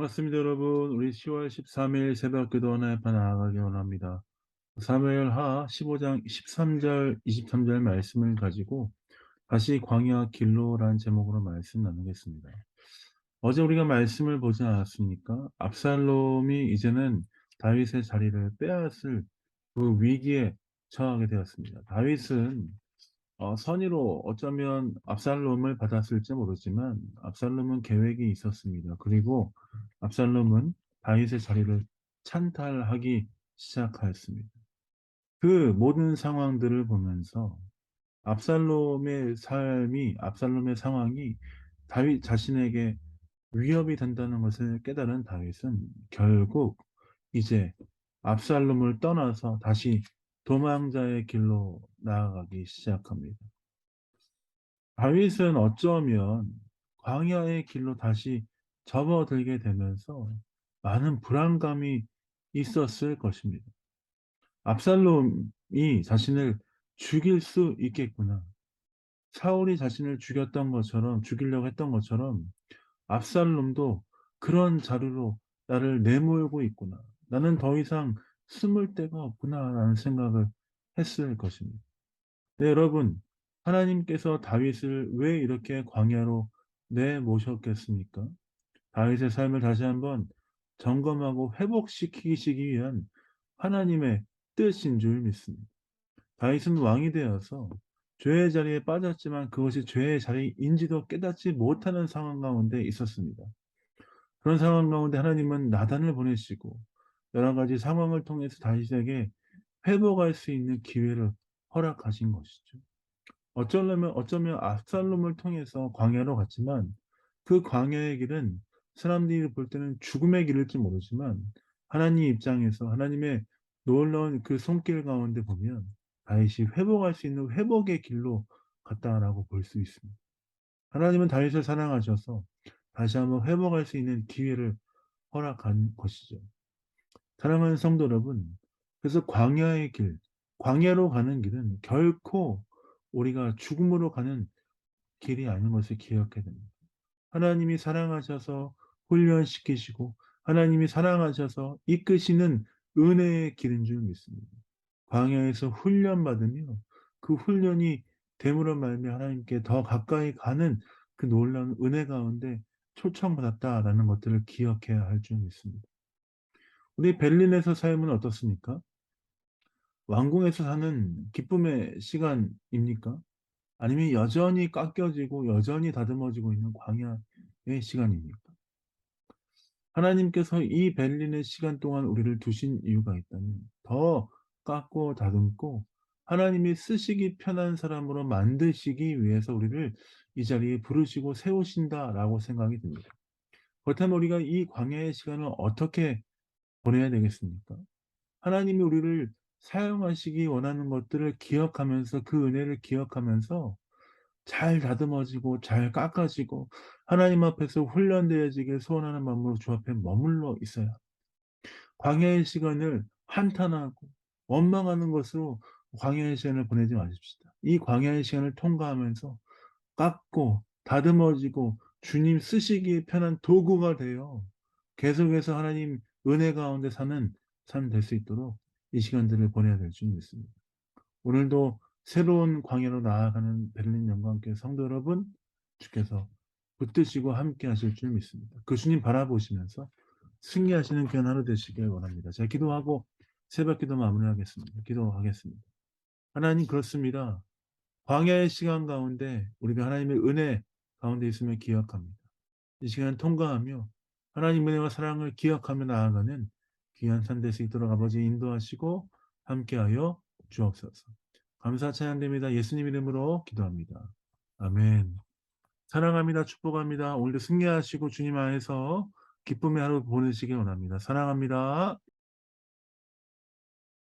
반갑습니다, 여러분. 우리 10월 13일 새벽 기도 하나에 나아가기 원합니다. 사무엘하 15장 13절, 23절 말씀을 가지고 다시 광야 길로란 제목으로 말씀 나누겠습니다. 어제 우리가 말씀을 보지 않았습니까? 압살롬이 이제는 다윗의 자리를 빼앗을 그 위기에 처하게 되었습니다. 다윗은 선의로 어쩌면 압살롬을 받았을지 모르지만 압살롬은 계획이 있었습니다. 그리고 압살롬은 다윗의 자리를 찬탈하기 시작하였습니다. 그 모든 상황들을 보면서 압살롬의 상황이 다윗 자신에게 위협이 된다는 것을 깨달은 다윗은 결국 이제 압살롬을 떠나서 다시 도망자의 길로 나아가기 시작합니다. 다윗은 어쩌면 광야의 길로 다시 접어들게 되면서 많은 불안감이 있었을 것입니다. 압살롬이 자신을 죽일 수 있겠구나. 사울이 자신을 죽이려고 했던 것처럼 압살롬도 그런 자리로 나를 내몰고 있구나. 나는 더 이상 숨을 데가 없구나라는 생각을 했을 것입니다. 네, 여러분. 하나님께서 다윗을 왜 이렇게 광야로 내모셨겠습니까? 다윗의 삶을 다시 한번 점검하고 회복시키시기 위한 하나님의 뜻인 줄 믿습니다. 다윗은 왕이 되어서 죄의 자리에 빠졌지만 그것이 죄의 자리인지도 깨닫지 못하는 상황 가운데 있었습니다. 그런 상황 가운데 하나님은 나단을 보내시고 여러 가지 상황을 통해서 다윗에게 회복할 수 있는 기회를 허락하신 것이죠. 어쩌면 압살롬을 통해서 광야로 갔지만 그 광야의 길은 사람들이 볼 때는 죽음의 길일지 모르지만 하나님 입장에서 하나님의 놀라운 그 손길 가운데 보면 다윗이 회복할 수 있는 회복의 길로 갔다라고 볼 수 있습니다. 하나님은 다윗을 사랑하셔서 다시 한번 회복할 수 있는 기회를 허락한 것이죠. 사랑하는 성도 여러분, 그래서 광야로 가는 길은 결코 우리가 죽음으로 가는 길이 아닌 것을 기억해야 됩니다. 하나님이 사랑하셔서 훈련시키시고 하나님이 사랑하셔서 이끄시는 은혜의 길인 줄 믿습니다. 광야에서 훈련받으며 그 훈련이 됨으로 말미암아 하나님께 더 가까이 가는 그 놀라운 은혜 가운데 초청받았다라는 것들을 기억해야 할 줄 믿습니다. 우리 berlin에서 삶은 어떻습니까? 왕궁에서 사는 기쁨의 시간입니까? 아니면 여전히 깎여지고 여전히 다듬어지고 있는 광야의 시간입니까? 하나님께서 이 berlin의 시간 동안 우리를 두신 이유가 있다면 더 깎고 다듬고 하나님이 쓰시기 편한 사람으로 만드시기 위해서 우리를 이 자리에 부르시고 세우신다라고 생각이 듭니다. 그렇다면 우리가 이 광야의 시간을 어떻게 보내야 되겠습니까? 하나님이 우리를 사용하시기 원하는 것들을 기억하면서 그 은혜를 기억하면서 잘 다듬어지고 잘 깎아지고 하나님 앞에서 훈련되어지길 소원하는 마음으로 주 앞에 머물러 있어야 광야의 시간을 한탄하고 원망하는 것으로 광야의 시간을 보내지 마십시다. 이 광야의 시간을 통과하면서 깎고 다듬어지고 주님 쓰시기에 편한 도구가 되어 계속해서 하나님 은혜 가운데 사는 삶 될 수 있도록 이 시간들을 보내야 될 줄 믿습니다. 오늘도 새로운 광야로 나아가는 베를린 영광교회 성도 여러분, 주께서 붙드시고 함께 하실 줄 믿습니다. 그 주님 바라보시면서 승리하시는 귀한 하루 되시길 원합니다. 제가 기도하고 새벽 기도 마무리하겠습니다. 기도하겠습니다. 하나님, 그렇습니다. 광야의 시간 가운데 우리가 하나님의 은혜 가운데 있음을 기억합니다. 이 시간을 통과하며 하나님 은혜와 사랑을 기억하며 나아가는 귀한 삶 될 수 있도록 아버지 인도하시고 함께하여 주옵소서. 감사 찬양됩니다. 예수님 이름으로 기도합니다. 아멘. 사랑합니다. 축복합니다. 오늘도 승리하시고 주님 안에서 기쁨의 하루 보내시기 원합니다. 사랑합니다.